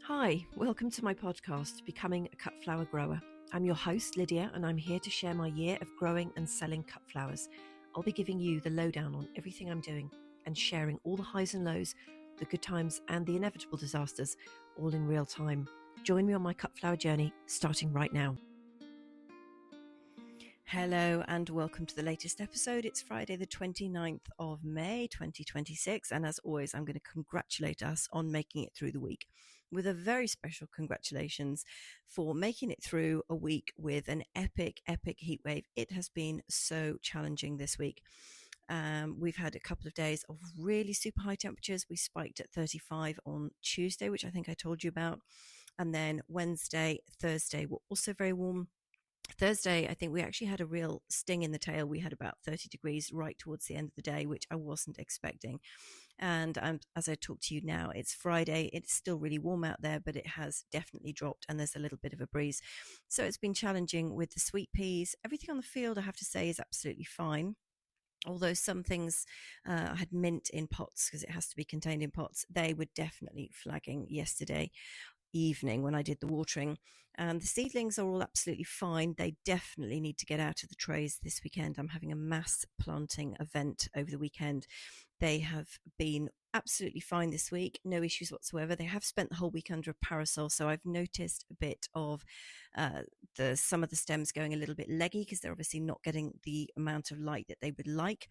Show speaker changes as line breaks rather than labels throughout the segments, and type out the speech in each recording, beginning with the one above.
Hi, welcome to my podcast, Becoming a Cut Flower Grower. I'm your host, Lydia, and I'm here to share my year of growing and selling cut flowers. I'll be giving you the lowdown on everything I'm doing and sharing all the highs and lows, the good times and the inevitable disasters, all in real time. Join me on my cut flower journey, starting right now. Hello and welcome to the latest episode. It's Friday the 29th of May 2026, and as always I'm going to congratulate us on making it through the week with a very special congratulations for making it through a week with an epic heat wave. It has been so challenging this week. We've had a couple of days of really super high temperatures. We spiked at 35 on Tuesday, which I think I told you about, and then Wednesday, Thursday were also very warm. Thursday, I think we actually had a real sting in the tail. We had about 30 degrees right towards the end of the day, which I wasn't expecting. And as I talk to you now, it's Friday. It's still really warm out there, but it has definitely dropped and there's a little bit of a breeze. So it's been challenging with the sweet peas. Everything on the field, I have to say, is absolutely fine. Although some things I had mint in pots because it has to be contained in pots. They were definitely flagging yesterday evening when I did the watering, and the seedlings are all absolutely fine. They definitely need to get out of the trays this weekend. I'm having a mass planting event over the weekend. They have been absolutely fine this week, no issues whatsoever. They have spent the whole week under a parasol, so I've noticed a bit of some of the stems going a little bit leggy because they're obviously not getting the amount of light that they would like.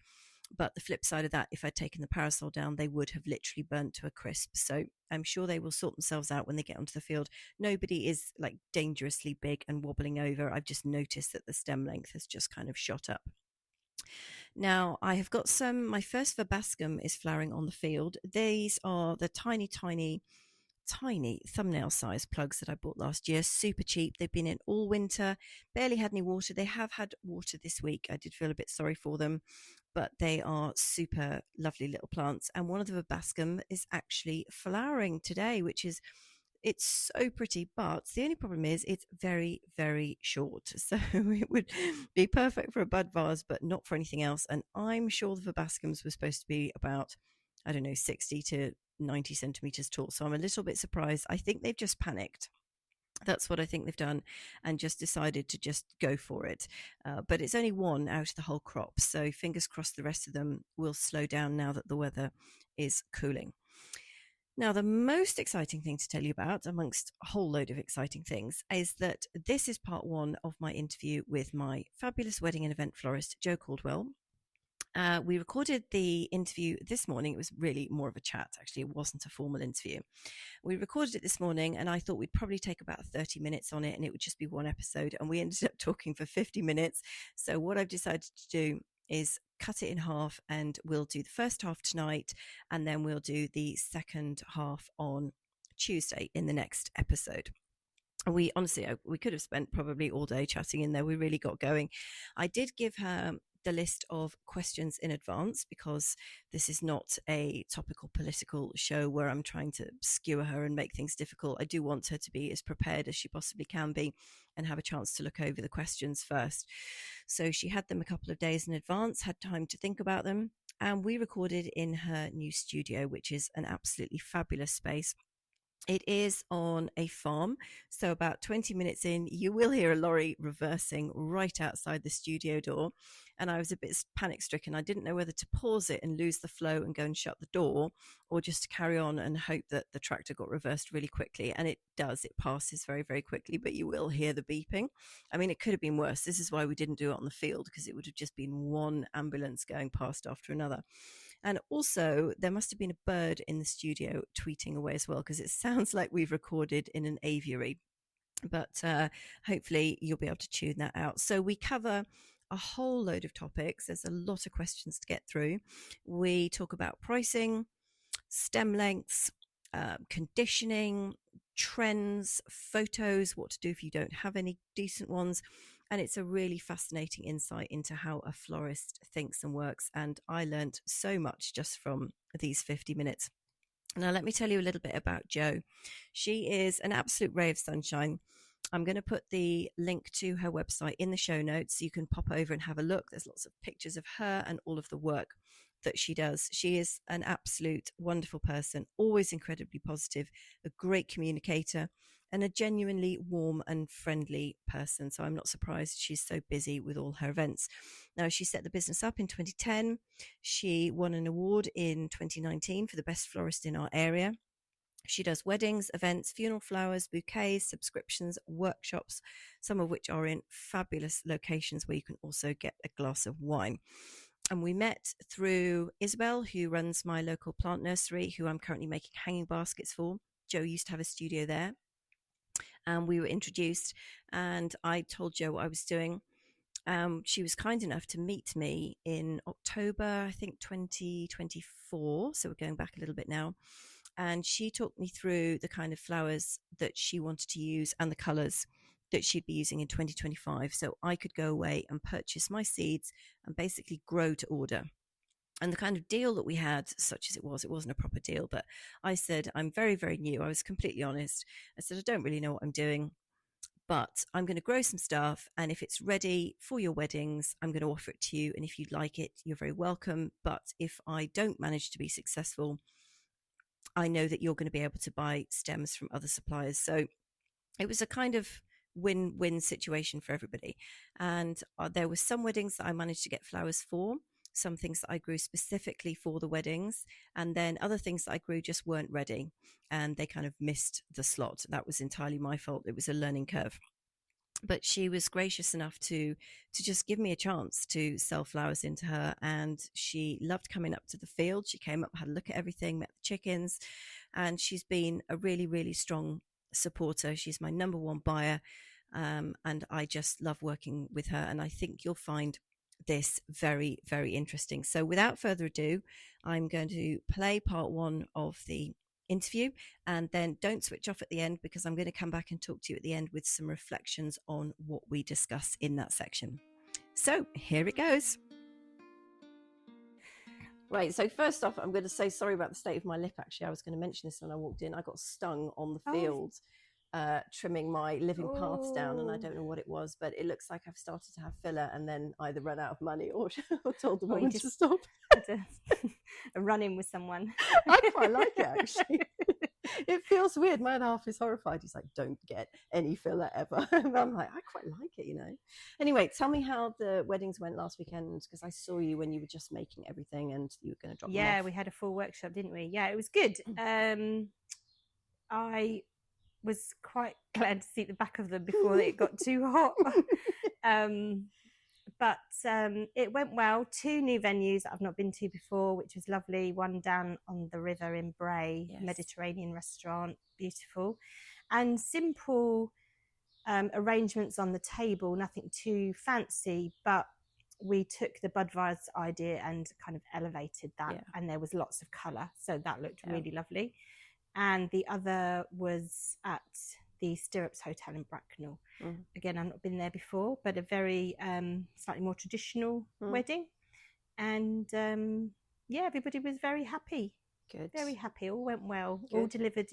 But the flip side of that, if I'd taken the parasol down, they would have literally burnt to a crisp. So I'm sure they will sort themselves out when they get onto the field. Nobody is like dangerously big and wobbling over. I've just noticed that the stem length has just kind of shot up. Now I have got my first verbascum is flowering on the field. These are the tiny thumbnail size plugs that I bought last year, super cheap. They've been in all winter, barely had any water. They have had water this week. I did feel a bit sorry for them, but they are super lovely little plants. And one of the verbascum is actually flowering today, it's so pretty, but the only problem is it's very, very short. So it would be perfect for a bud vase, but not for anything else. And I'm sure the verbascums were supposed to be about, 60 to 90 centimeters tall. So I'm a little bit surprised. I think they've just panicked. That's what I think they've done, and just decided to just go for it. But it's only one out of the whole crop. So fingers crossed the rest of them will slow down now that the weather is cooling. Now, the most exciting thing to tell you about, amongst a whole load of exciting things, is that this is part one of my interview with my fabulous wedding and event florist, Jo Caldwell. We recorded the interview this morning. It was really more of a chat, actually. It wasn't a formal interview. We recorded it this morning, and I thought we'd probably take about 30 minutes on it, and it would just be one episode. And we ended up talking for 50 minutes. So what I've decided to do is cut it in half, and we'll do the first half tonight, and then we'll do the second half on Tuesday in the next episode. We could have spent probably all day chatting in there. We really got going. I did give her the list of questions in advance because this is not a topical political show where I'm trying to skewer her and make things difficult. I do want her to be as prepared as she possibly can be and have a chance to look over the questions first. So she had them a couple of days in advance, had time to think about them, and we recorded in her new studio, which is an absolutely fabulous space. It is on a farm, so about 20 minutes in, you will hear a lorry reversing right outside the studio door. And I was a bit panic-stricken. I didn't know whether to pause it and lose the flow and go and shut the door, or just to carry on and hope that the tractor got reversed really quickly. And it does. It passes very, very quickly, but you will hear the beeping. I mean, it could have been worse. This is why we didn't do it on the field, because it would have just been one ambulance going past after another. And also, there must have been a bird in the studio tweeting away as well, because it sounds like we've recorded in an aviary. But hopefully you'll be able to tune that out. So we cover a whole load of topics. There's a lot of questions to get through. We talk about pricing, stem lengths, conditioning, trends, photos, what to do if you don't have any decent ones. And it's a really fascinating insight into how a florist thinks and works. And I learned so much just from these 50 minutes. Now, let me tell you a little bit about Jo. She is an absolute ray of sunshine. I'm going to put the link to her website in the show notes so you can pop over and have a look. There's lots of pictures of her and all of the work that she does. She is an absolute wonderful person, always incredibly positive, a great communicator, and a genuinely warm and friendly person. So I'm not surprised she's so busy with all her events. Now, she set the business up in 2010. She won an award in 2019 for the best florist in our area. She does weddings, events, funeral flowers, bouquets, subscriptions, workshops, some of which are in fabulous locations where you can also get a glass of wine. And we met through Isabel, who runs my local plant nursery, who I'm currently making hanging baskets for. Joe used to have a studio there. And we were introduced, and I told Joe what I was doing. She was kind enough to meet me in October, I think 2024. So we're going back a little bit now. And she talked me through the kind of flowers that she wanted to use and the colours that she'd be using in 2025. So I could go away and purchase my seeds and basically grow to order. And the kind of deal that we had, such as it wasn't a proper deal, but I said, I'm very, very new. I was completely honest. I said, I don't really know what I'm doing, but I'm going to grow some stuff. And if it's ready for your weddings, I'm going to offer it to you. And if you'd like it, you're very welcome. But if I don't manage to be successful, I know that you're going to be able to buy stems from other suppliers. So it was a kind of win-win situation for everybody. And there were some weddings that I managed to get flowers for, some things that I grew specifically for the weddings, and then other things that I grew just weren't ready and they kind of missed the slot. That was entirely my fault. It was a learning curve. But she was gracious enough to just give me a chance to sell flowers into her. And she loved coming up to the field. She came up, had a look at everything, met the chickens, and she's been a really, really strong supporter. She's my number one buyer. And I just love working with her. And I think you'll find this very, very interesting. So without further ado, I'm going to play part one of the interview, and then don't switch off at the end, because I'm going to come back and talk to you at the end with some reflections on what we discuss in that section. So here it goes. Right, so first off, I'm going to say sorry about the state of my lip. Actually, I was going to mention this when I walked in. I got stung on the field trimming my living paths down, and I don't know what it was, but it looks like I've started to have filler and then either run out of money or told the woman to stop.
A run-in with someone.
I quite like it, actually. It feels weird. My other half is horrified. He's like, don't get any filler ever. And I'm like, I quite like it, you know. Anyway, tell me how the weddings went last weekend, because I saw you when you were just making everything and you were going to drop them off.
We had a full workshop, didn't we? Yeah, it was good. I was quite glad to see the back of them before it got too hot. But it went well. 2 new venues that I've not been to before, which was lovely. One down on the river in Bray, yes. Mediterranean restaurant, beautiful. And simple arrangements on the table, nothing too fancy, but we took the bud vase idea and kind of elevated that, and there was lots of colour, so that looked really lovely. And the other was at the Stirrups Hotel in Bracknell. Again, I've not been there before, but a very slightly more traditional wedding. And everybody was very happy.
Good.
Very happy. All went well.
Good.
All delivered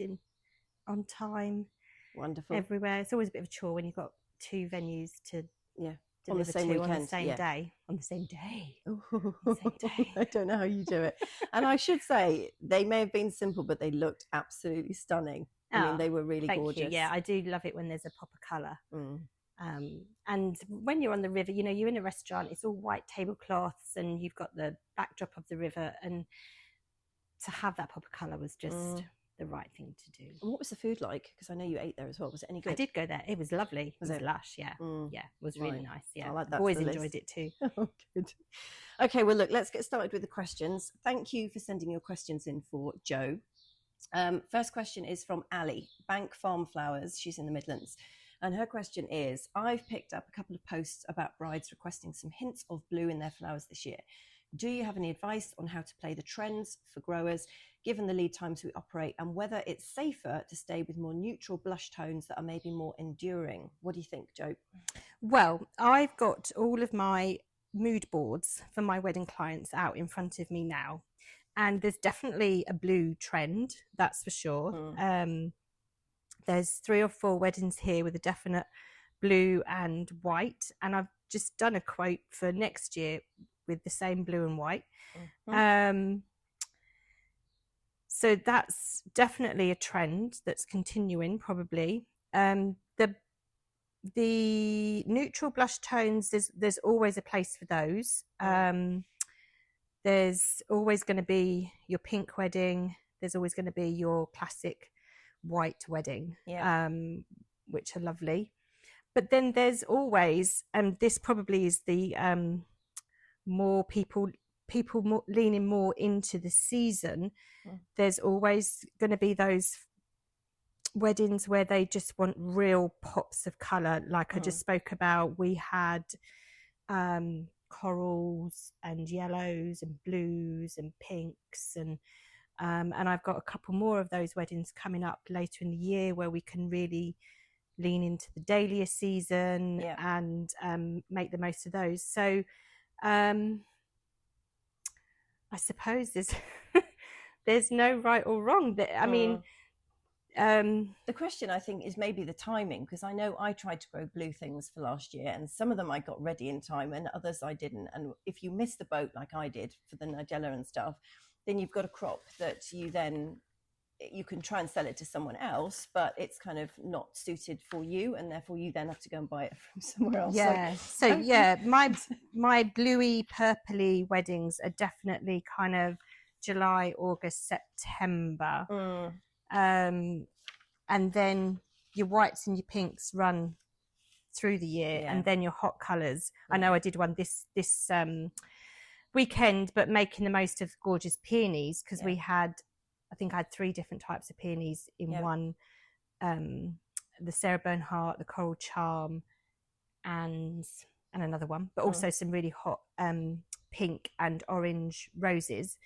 on time.
Wonderful.
Everywhere. It's always a bit of a chore when you've got 2 venues to deliver
on the same weekend.
On the same day. On the same day.
Ooh, on the same day. I don't know how you do it. And I should say, they may have been simple, but they looked absolutely stunning. I mean, they were really gorgeous.
You. Yeah, I do love it when there's a pop of colour. And when you're on the river, you know, you're in a restaurant, it's all white tablecloths and you've got the backdrop of the river, and to have that pop of colour was just the right thing to do.
And what was the food like? Because I know you ate there as well. Was it any good?
I did go there. It was lovely. It was lush, yeah. Yeah, it was really nice. Yeah,
I like that.
I've always enjoyed it too.
Oh, good. Okay, well, look, let's get started with the questions. Thank you for sending your questions in for Joe. First question is from Ali, Bank Farm Flowers. She's in the Midlands. And her question is, I've picked up a couple of posts about brides requesting some hints of blue in their flowers this year. Do you have any advice on how to play the trends for growers, given the lead times we operate, and whether it's safer to stay with more neutral blush tones that are maybe more enduring? What do you think, Jo?
Well, I've got all of my mood boards for my wedding clients out in front of me now. And there's definitely a blue trend, that's for sure. There's 3 or 4 weddings here with a definite blue and white. And I've just done a quote for next year with the same blue and white.
Mm-hmm.
So that's definitely a trend that's continuing, probably. The neutral blush tones, there's always a place for those. There's always going to be your pink wedding. There's always going to be your classic white wedding, which are lovely. But then there's always, and this probably is the more people more, leaning more into the season. There's always going to be those weddings where they just want real pops of colour, like I just spoke about. We had corals and yellows and blues and pinks, and I've got a couple more of those weddings coming up later in the year where we can really lean into the dahlia season and make the most of those. So I suppose there's no right or wrong. I mean,
the question I think is maybe the timing, because I know I tried to grow blue things for last year, and some of them I got ready in time and others I didn't. And if you miss the boat like I did for the nigella and stuff, then you've got a crop that you can try and sell it to someone else, but it's kind of not suited for you, and therefore you then have to go and buy it from somewhere else.
My bluey purpley weddings are definitely kind of July, August, September. And then your whites and your pinks run through the year, and then your hot colours. I know I did one this weekend, but making the most of gorgeous peonies, because I think I had 3 different types of peonies in one, the Sarah Bernhardt, the Coral Charm, and another one, but also some really hot pink and orange roses.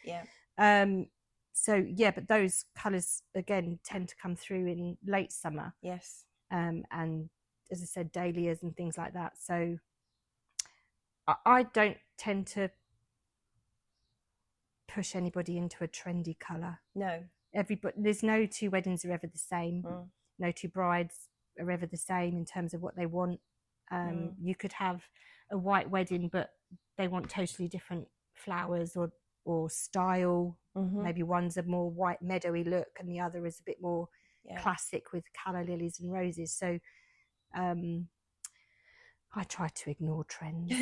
But those colours again tend to come through in late summer. And as I said, dahlias and things like that. So I don't tend to push anybody into a trendy colour.
No.
There's no 2 weddings are ever the same. No 2 brides are ever the same in terms of what they want. You could have a white wedding, but they want totally different flowers or style. Maybe one's a more white meadowy look and the other is a bit more classic with calla lilies and roses. So I try to ignore trends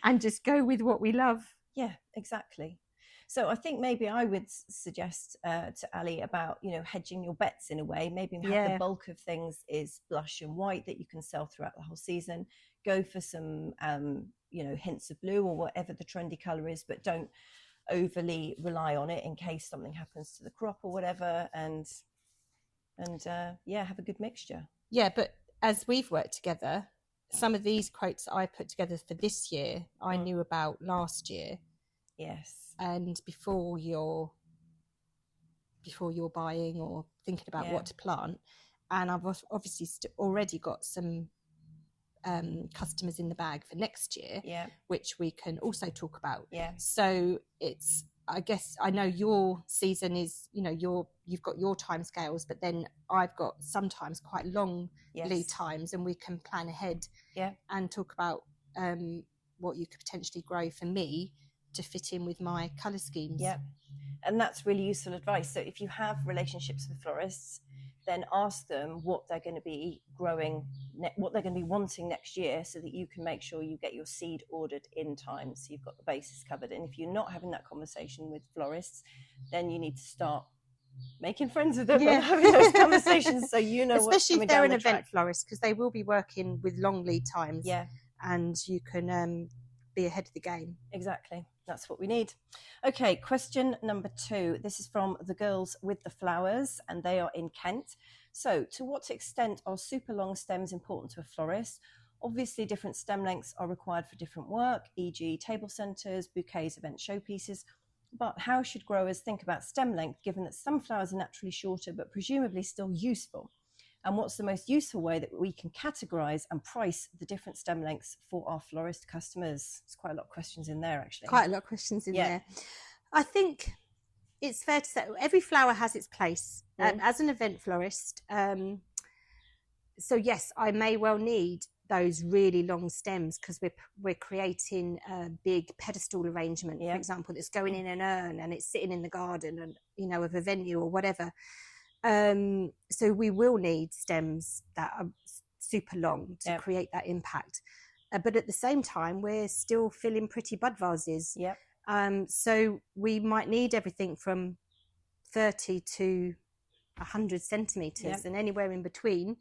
and just go with what we love.
Yeah, exactly. So I think maybe I would suggest to Ali about, hedging your bets in a way. Maybe have the bulk of things is blush and white that you can sell throughout the whole season. Go for some, hints of blue or whatever the trendy colour is, but don't overly rely on it in case something happens to the crop or whatever. And have a good mixture.
Yeah, but as we've worked together, some of these quotes that I put together for this year, I knew about last year.
Yes.
And before you're buying or thinking about what to plant. And I've obviously already got some customers in the bag for next year, which we can also talk about. So it's, I guess, I know your season is, you've got your time scales, but then I've got sometimes quite long lead times, and we can plan ahead and talk about what you could potentially grow for me to fit in with my colour schemes.
And that's really useful advice. So if you have relationships with florists, then ask them what they're going to be growing, what they're going to be wanting next year, so that you can make sure you get your seed ordered in time, so you've got the bases covered. And if you're not having that conversation with florists, then you need to start making friends with them and having those conversations, so
especially if they're an event florist, because they will be working with long lead times. And you can be ahead of the game.
Exactly. That's what we need. Okay, question number 2. This is from the Girls with the Flowers, and they are in Kent. So, to what extent are super long stems important to a florist? Obviously, different stem lengths are required for different work, e.g. table centres, bouquets, event showpieces. But how should growers think about stem length, given that some flowers are naturally shorter, but presumably still useful? And what's the most useful way that we can categorise and price the different stem lengths for our florist customers? There's quite a lot of questions in there, actually.
Quite a lot of questions in there. I think it's fair to say every flower has its place as an event florist. So yes, I may well need those really long stems because we're creating a big pedestal arrangement, for example, that's going in an urn and it's sitting in the garden and, you know, of a venue or whatever. So we will need stems that are super long to create that impact. But at the same time, we're still filling pretty bud vases. So we might need everything from 30 to 100 centimeters and anywhere in between.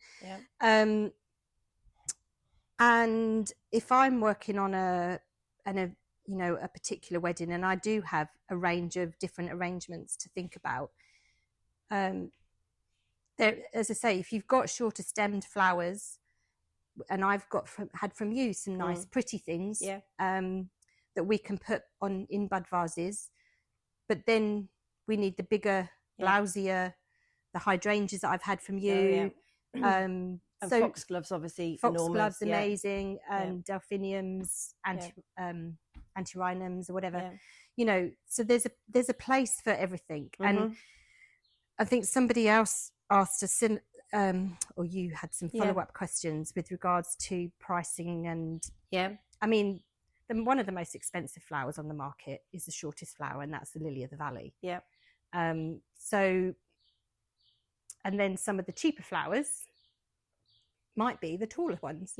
And if I'm working on a particular wedding, and I do have a range of different arrangements to think about, there, as I say, if you've got shorter stemmed flowers, and I've had from you some nice pretty things that we can put on in bud vases, but then we need the bigger, blousier, the hydrangeas that I've had from you.
And so foxgloves, obviously,
foxgloves, amazing, and delphiniums, antirrhinums, or whatever. You know, so there's a place for everything. And I think somebody else asked us, or you had some follow-up questions with regards to pricing. And I mean, one of the most expensive flowers on the market is the shortest flower, and that's the lily of the valley. So, and then some of the cheaper flowers might be the taller ones.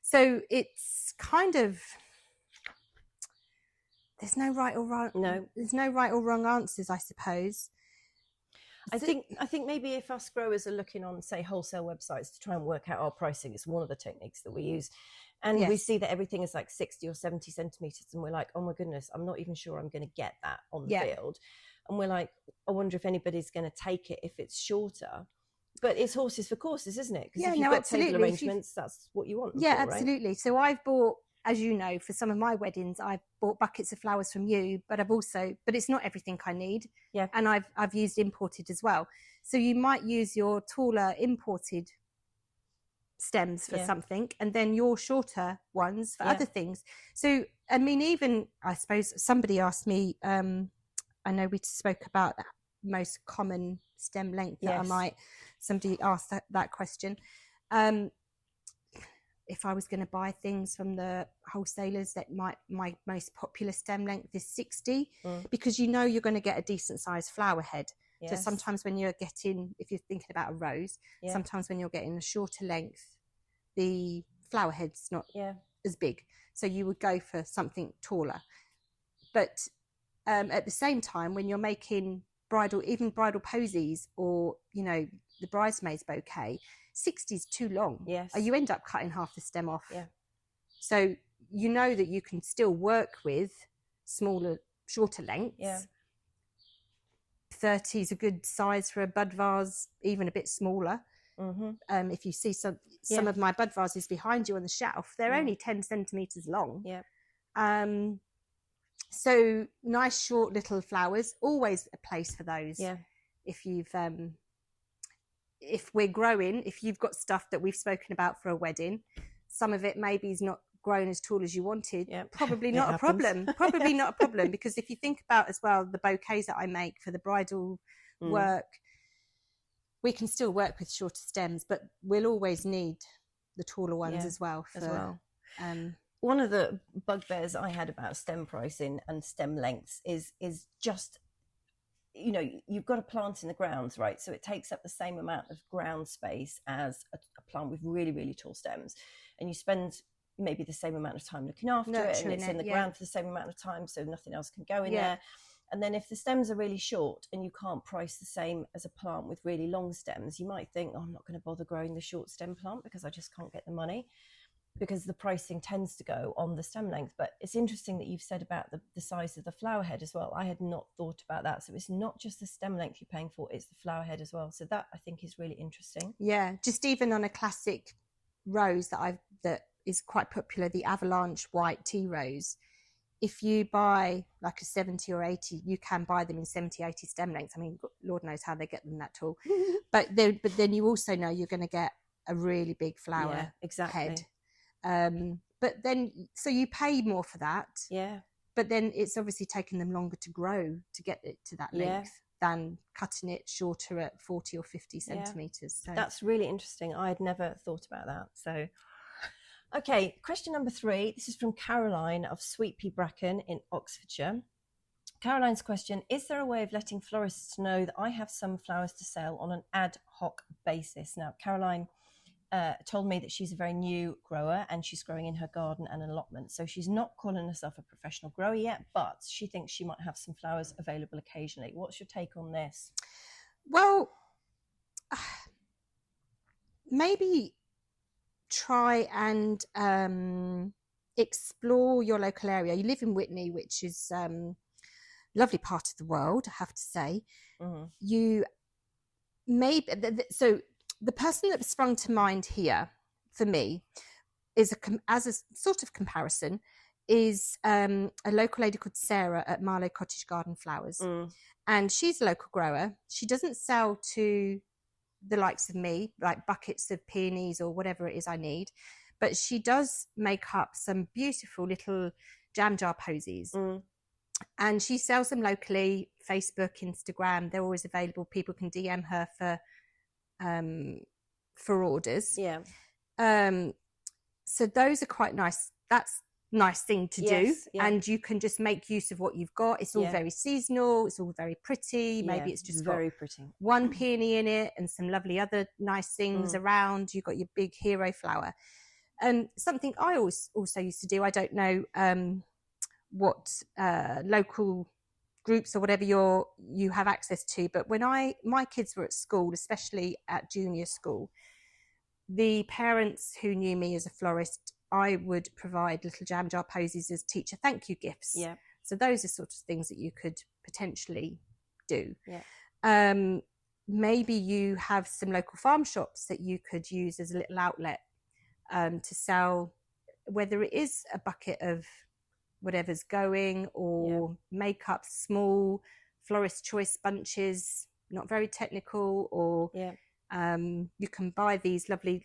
So it's kind of, there's no right or wrong. There's no right or wrong answers, I suppose.
I think maybe if us growers are looking on, say, wholesale websites to try and work out our pricing, it's one of the techniques that we use. And we see that everything is like 60 or 70 centimeters. And we're like, oh my goodness, I'm not even sure I'm going to get that on the field. And we're like, I wonder if anybody's going to take it if it's shorter. But it's horses for courses, isn't it? Because if you've got table arrangements, that's what you want.
Absolutely. Right? So I've bought, as you know, for some of my weddings, I've bought buckets of flowers from you, but it's not everything I need. And I've used imported as well. So you might use your taller imported stems for something, and then your shorter ones for other things. So, I mean, even, I suppose somebody asked me, I know we spoke about that most common stem length that somebody asked that question. If I was going to buy things from the wholesalers, that my most popular stem length is 60, because you know you're going to get a decent sized flower head. So sometimes when you're getting, if you're thinking about a rose, sometimes when you're getting a shorter length, the flower head's not as big. So you would go for something taller. But at the same time, when you're making bridal posies, or, you know, the bridesmaid's bouquet, 60 is too long. You end up cutting half the stem off. So you know that you can still work with smaller, shorter lengths. 30 is a good size for a bud vase, even a bit smaller. If you see some of my bud vases behind you on the shelf, they're only 10 centimeters long. So nice short little flowers, always a place for those. If you've if we're growing, if you've got stuff that we've spoken about for a wedding, some of it maybe is not grown as tall as you wanted. Probably not a problem. Probably not a problem, because if you think about as well the bouquets that I make for the bridal work, we can still work with shorter stems, but we'll always need the taller ones as well.
One of the bugbears I had about stem pricing and stem lengths is just, you know, you've got a plant in the grounds, right? So it takes up the same amount of ground space as a plant with really, really tall stems. And you spend maybe the same amount of time looking after it, and it's in the ground for the same amount of time, so nothing else can go in there. And then if the stems are really short and you can't price the same as a plant with really long stems, you might think, oh, I'm not going to bother growing the short stem plant because I just can't get the money, because the pricing tends to go on the stem length. But it's interesting that you've said about the size of the flower head as well. I had not thought about that. So it's not just the stem length you're paying for, it's the flower head as well. So that, I think, is really interesting.
Just even on a classic rose that is quite popular, the avalanche white tea rose, if you buy like a 70 or 80, you can buy them in 70, 80 stem lengths. I mean, Lord knows how they get them that tall. but then you also know you're going to get a really big flower head. But then, so you pay more for that. But then it's obviously taken them longer to grow to get it to that length than cutting it shorter at 40 or 50 centimeters. So
that's really interesting. I had never thought about that. So Okay, question number 3. This is from Caroline of Sweet Pea Bracken in Oxfordshire. Caroline's question: is there a way of letting florists know that I have some flowers to sell on an ad hoc basis? Now, Caroline told me that she's a very new grower and she's growing in her garden and allotment. So she's not calling herself a professional grower yet, but she thinks she might have some flowers available occasionally. What's your take on this?
Well, maybe try and explore your local area. You live in Witney, which is lovely part of the world, I have to say. You maybe so the person that sprung to mind here for me is as a sort of comparison is a local lady called Sarah at Marlow Cottage Garden Flowers, and she's a local grower. She doesn't sell to the likes of me, like buckets of peonies or whatever it is I need, but she does make up some beautiful little jam jar posies. And she sells them locally, Facebook, Instagram. They're always available. People can DM her for orders. Yeah. So those are quite nice. That's a nice thing to do. Yeah. And you can just make use of what you've got. It's all very seasonal. It's all very pretty. Maybe it's just very pretty. One peony in it and some lovely other nice things around. You've got your big hero flower. Something I also used to do, I don't know what local groups or whatever you have access to, but when my kids were at school, especially at junior school, the parents who knew me as a florist, I would provide little jam jar posies as teacher thank you gifts. Yeah. So those are sort of things that you could potentially do. Yeah. Maybe you have some local farm shops that you could use as a little outlet to sell, whether it is a bucket of whatever's going or make up small florist choice bunches, not very technical, or you can buy these lovely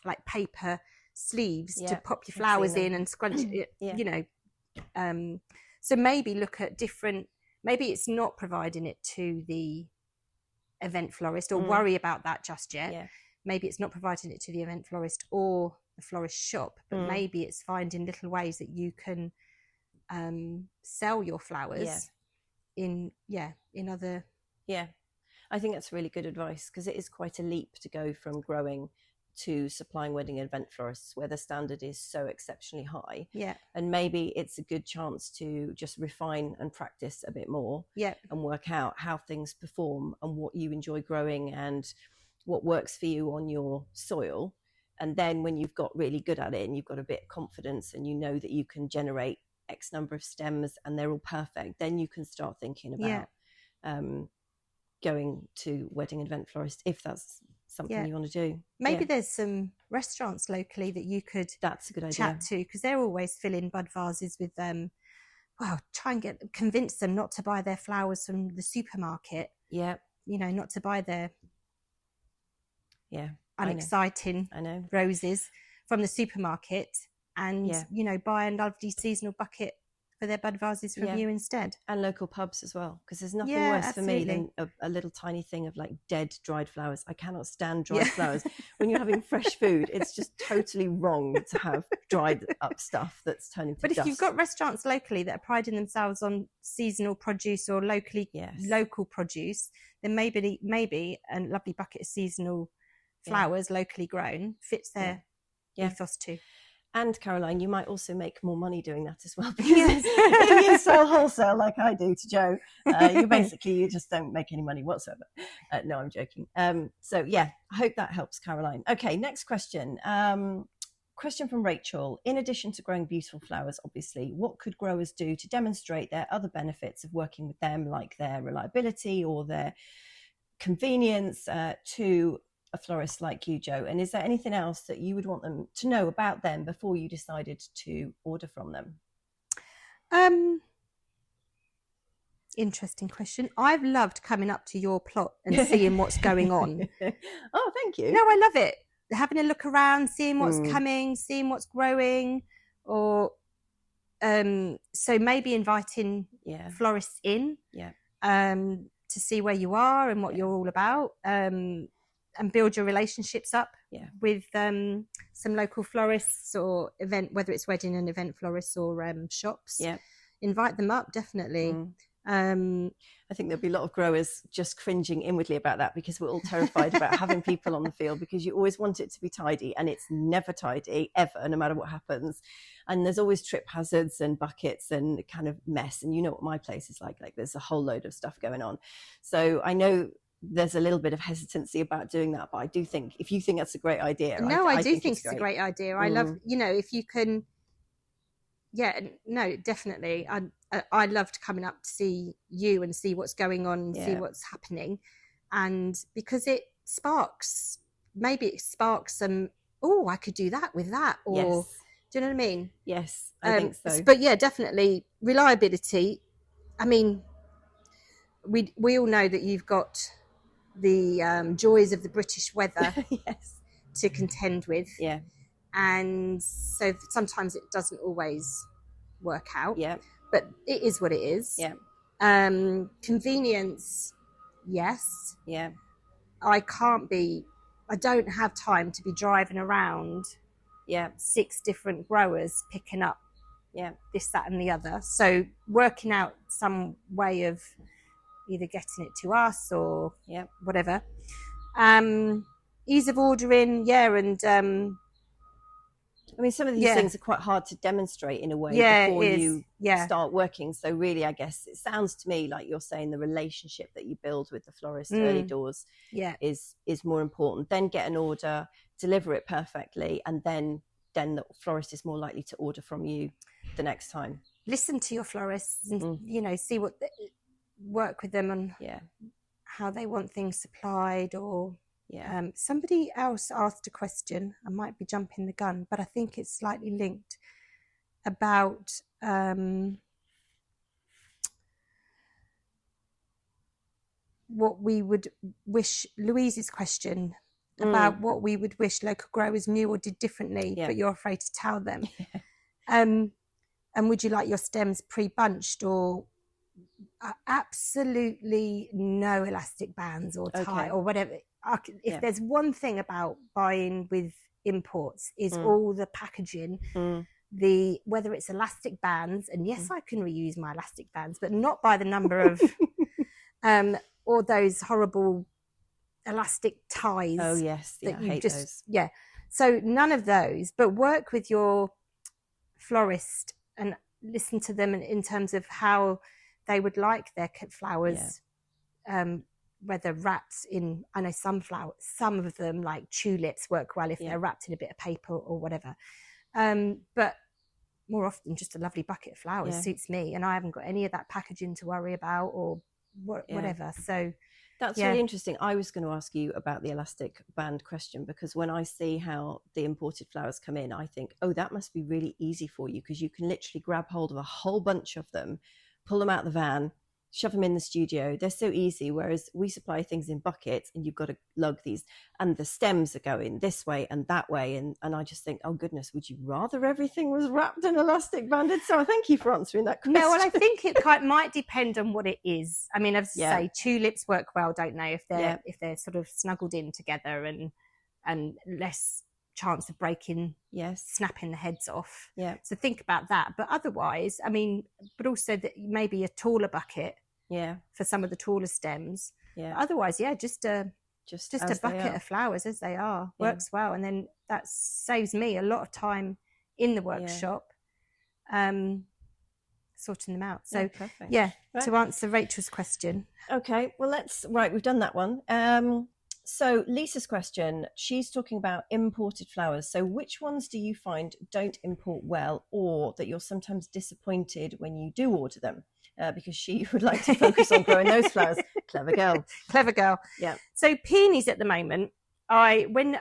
like paper sleeves to pop your flowers in and scrunch it, you know. So maybe look at different, maybe it's not providing it to the event florist or worry about that just yet. Maybe it's not providing it to the event florist or the florist shop, but maybe it's finding little ways that you can sell your flowers in other. I think that's really good advice, because it is quite a leap to go from growing to supplying wedding and event florists where the standard is so exceptionally high. And maybe it's a good chance to just refine and practice a bit more and work out how things perform and what you enjoy growing and what works for you on your soil. And then when you've got really good at it and you've got a bit of confidence and you know that you can generate X number of stems and they're all perfect, then you can start thinking about going to wedding and event florist, if that's something you want to do. Maybe there's some restaurants locally that you could that's a good idea. Chat to, because they're always filling bud vases with try and convince them not to buy their flowers from the supermarket. You know, not to buy their unexciting roses from the supermarket, and you know, buy a lovely seasonal bucket for their bud vases from you instead. And local pubs as well, because there's nothing worse for me than a little tiny thing of like dead dried flowers. I cannot stand dried flowers. When you're having fresh food, it's just totally wrong to have dried up stuff that's turning to dust. But if you've got restaurants locally that are priding themselves on seasonal produce or local produce, then maybe a lovely bucket of seasonal flowers locally grown fits their ethos too. And Caroline, you might also make more money doing that as well, because if you sell wholesale like I do to Joe, you just don't make any money whatsoever. No, I'm joking. So yeah, I hope that helps, Caroline. Okay, next question. Question from Rachel. In addition to growing beautiful flowers, obviously, what could growers do to demonstrate their other benefits of working with them, like their reliability or their convenience to a florist like you, Joe? And is there anything else that you would want them to know about them before you decided to order from them? Interesting question. I've loved coming up to your plot and seeing what's going on. Oh, thank you. No, I love it. Having a look around, seeing what's coming, seeing what's growing, or so maybe inviting florists in to see where you are and what you're all about. and build your relationships up
Yeah.
with some local florists or whether it's wedding and event florists or shops.
Yeah.
Invite them up, definitely.
I think there'll be a lot of growers just cringing inwardly about that, because we're all terrified about having people on the field, because you always want it to be tidy, and it's never tidy ever, no matter what happens. And there's always trip hazards and buckets and kind of mess. And you know what my place is like there's a whole load of stuff going on. So I know there's a little bit of hesitancy about doing that, but I do think if you think that's a great idea.
No, I do think it's a great idea. I love, if you can. Yeah, no, definitely. I loved coming up to see you and see what's going on and see what's happening. And because it sparks some, I could do that with that. Or,
yes.
Do you know what I mean?
Yes, I think so.
But yeah, definitely. Reliability. I mean, we all know that you've got the joys of the British weather
yes.
to contend with.
Yeah.
And so sometimes it doesn't always work out.
Yeah.
But it is what it is.
Yeah.
Convenience, yes.
Yeah.
I don't have time to be driving around 6 different growers picking up this, that and the other. So working out some way of either getting it to us or whatever. Ease of ordering, and
I mean, some of these things are quite hard to demonstrate in a way before you start working. So really, I guess it sounds to me like you're saying the relationship that you build with the florist early doors is more important. Then get an order, deliver it perfectly, and then the florist is more likely to order from you the next time.
Listen to your florists and, see what work with them on how they want things supplied or... somebody else asked a question. I might be jumping the gun, but I think it's slightly linked about what we would wish. Louise's question about what we would wish local growers knew or did differently, but you're afraid to tell them. And would you like your stems pre-bunched or absolutely no elastic bands or tie or whatever? If there's one thing about buying with imports is all the packaging, whether it's elastic bands, and yes, I can reuse my elastic bands, but not by the number of, or those horrible elastic ties.
Oh yes, I hate those.
Yeah, so none of those. But work with your florist and listen to them in terms of how they would like their flowers. Whether wrapped in, I know some of them like tulips work well if they're wrapped in a bit of paper or whatever. But more often just a lovely bucket of flowers suits me, and I haven't got any of that packaging to worry about or whatever. So
that's really interesting. I was going to ask you about the elastic band question, because when I see how the imported flowers come in, I think, that must be really easy for you, because you can literally grab hold of a whole bunch of them, pull them out the van, shove them in the studio. They're so easy, whereas we supply things in buckets and you've got to lug these, and the stems are going this way and that way, and I just think, oh goodness, would you rather everything was wrapped and elastic banded? So thank you for answering that question.
No, well, I think it might depend on what it is. I mean, as I say, tulips work well, don't they, if they're sort of snuggled in together and less chance of breaking, snapping the heads off. So think about that. But otherwise, I mean, but also that maybe a taller bucket for some of the taller stems. But otherwise, just a bucket of flowers as they are works well, and then that saves me a lot of time in the workshop sorting them out. So right. To answer Rachel's question.
Okay, well we've done that one. So Lisa's question, she's talking about imported flowers. So which ones do you find don't import well, or that you're sometimes disappointed when you do order them? Because she would like to focus on growing those flowers. Clever girl. Yeah.
So peonies at the moment, when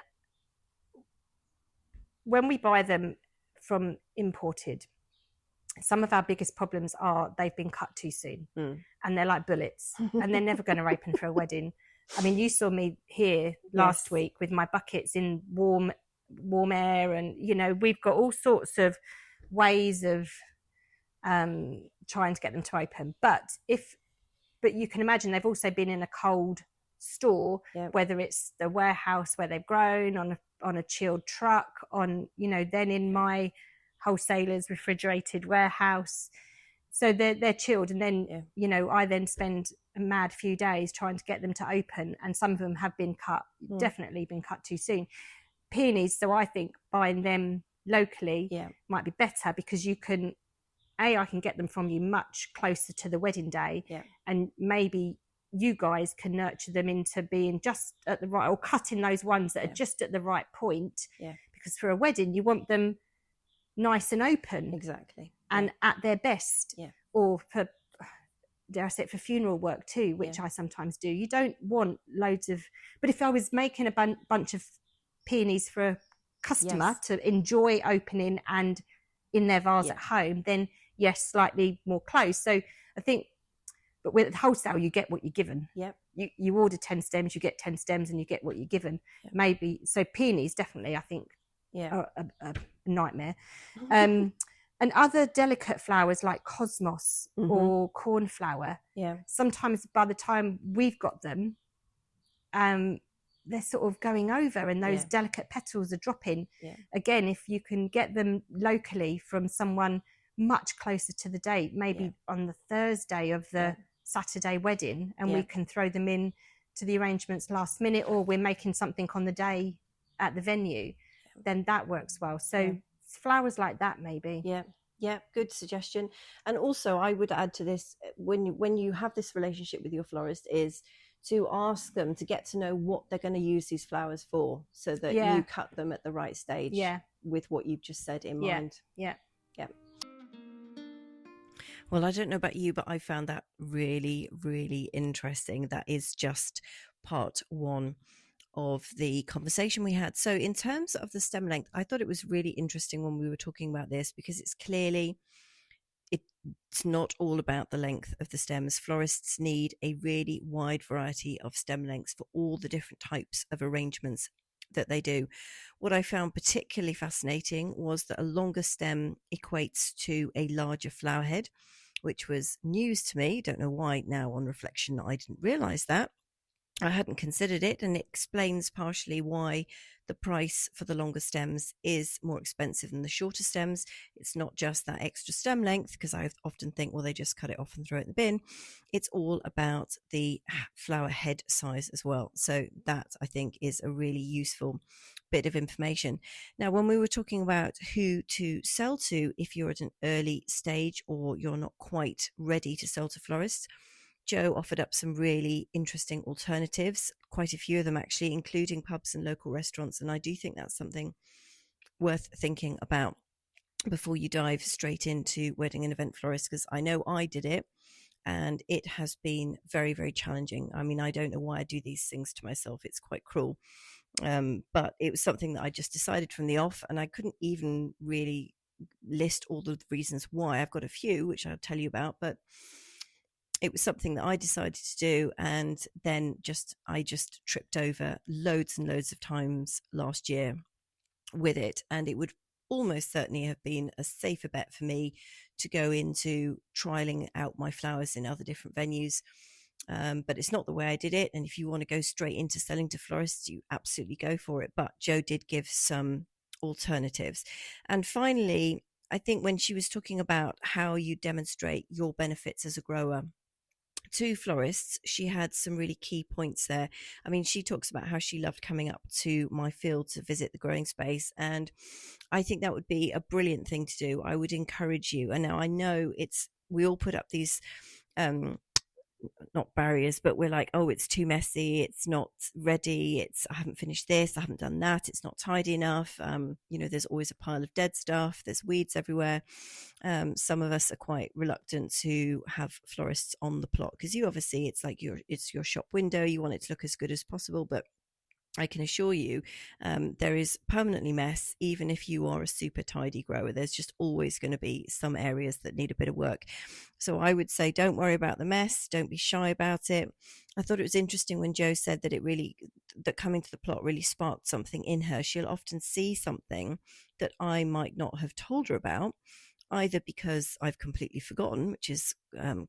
we buy them from imported, some of our biggest problems are they've been cut too soon and they're like bullets and they're never going to ripen for a wedding. I mean, you saw me here last week with my buckets in warm air, and we've got all sorts of ways of trying to get them to open. But you can imagine they've also been in a cold store, whether it's the warehouse where they've grown, on a chilled truck, on, you know, then in my wholesaler's refrigerated warehouse. So they're chilled, and then you know, I then spend a mad few days trying to get them to open, and some of them have been cut, definitely been cut too soon. Peonies, so I think buying them locally might be better, because you can, I can get them from you much closer to the wedding day, and maybe you guys can nurture them into being just at the right, or cutting those ones that are just at the right point, because for a wedding you want them nice and open, and at their best, or for, dare I say it, for funeral work too, which I sometimes do. You don't want loads of, but if I was making a bunch of peonies for a customer to enjoy opening and in their vase at home, then yes, slightly more close. So I think, but with wholesale, you get what you're given. You order 10 stems, you get 10 stems, and you get what you're given. Maybe, so peonies definitely, I think, are a nightmare. And other delicate flowers like cosmos or cornflower, sometimes by the time we've got them, they're sort of going over, and those delicate petals are dropping. Again, if you can get them locally from someone much closer to the date, maybe on the Thursday of the Saturday wedding, and we can throw them in to the arrangements last minute, or we're making something on the day at the venue, then that works well. So flowers like that, maybe.
Good suggestion. And also I would add to this, when you have this relationship with your florist, is to ask them to get to know what they're going to use these flowers for, so that you cut them at the right stage with what you've just said in mind. Well, I don't know about you, but I found that really, really interesting. That is just part one of the conversation we had. So in terms of the stem length, I thought it was really interesting when we were talking about this, because it's clearly, it's not all about the length of the stems. Florists need a really wide variety of stem lengths for all the different types of arrangements that they do. What I found particularly fascinating was that a longer stem equates to a larger flower head, which was news to me. Don't know why now on reflection I didn't realize that. I hadn't considered it, and it explains partially why the price for the longer stems is more expensive than the shorter stems. It's not just that extra stem length, because I often think, well, they just cut it off and throw it in the bin. It's all about the flower head size as well. So that, I think, is a really useful bit of information. Now, when we were talking about who to sell to if you're at an early stage or you're not quite ready to sell to florists, Joe offered up some really interesting alternatives, quite a few of them actually, including pubs and local restaurants. And I do think that's something worth thinking about before you dive straight into wedding and event florists, because I know I did it and it has been very, very challenging. I mean, I don't know why I do these things to myself. It's quite cruel. But it was something that I just decided from the off, and I couldn't even really list all the reasons why. I've got a few, which I'll tell you about, but it was something that I decided to do, and then I just tripped over loads and loads of times last year with it, and it would almost certainly have been a safer bet for me to go into trialing out my flowers in other different venues. But it's not the way I did it, and if you want to go straight into selling to florists, you absolutely go for it. But Joe did give some alternatives. And finally, I think when she was talking about how you demonstrate your benefits as a grower to florists, she had some really key points there. I mean, she talks about how she loved coming up to my field to visit the growing space, and I think that would be a brilliant thing to do. I would encourage you. And now I know we all put up these not barriers, but we're like, oh, it's too messy, it's not ready, I haven't finished this, I haven't done that, it's not tidy enough. There's always a pile of dead stuff, there's weeds everywhere. Some of us are quite reluctant to have florists on the plot, because you obviously, it's like it's your shop window, you want it to look as good as possible, but I can assure you there is permanently mess. Even if you are a super tidy grower, there's just always going to be some areas that need a bit of work. So I would say don't worry about the mess, don't be shy about it. I thought it was interesting when Joe said that coming to the plot really sparked something in her. She'll often see something that I might not have told her about, either because I've completely forgotten, which is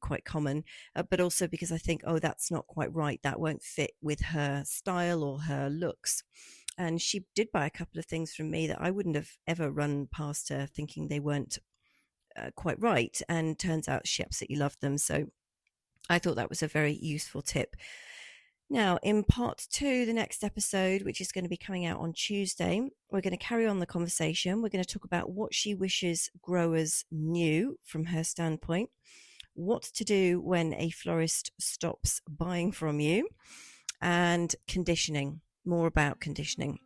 quite common, but also because I think, oh, that's not quite right. That won't fit with her style or her looks. And she did buy a couple of things from me that I wouldn't have ever run past her thinking they weren't quite right. And turns out she absolutely loved them. So I thought that was a very useful tip. Now, in part 2, the next episode, which is going to be coming out on Tuesday, we're going to carry on the conversation. We're going to talk about what she wishes growers knew from her standpoint, what to do when a florist stops buying from you, and conditioning, more about conditioning.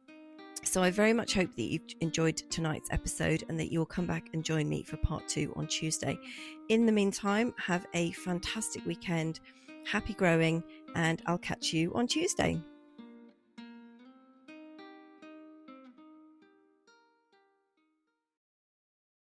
So I very much hope that you've enjoyed tonight's episode and that you'll come back and join me for part 2 on Tuesday. In the meantime, have a fantastic weekend, happy growing, and I'll catch you on Tuesday.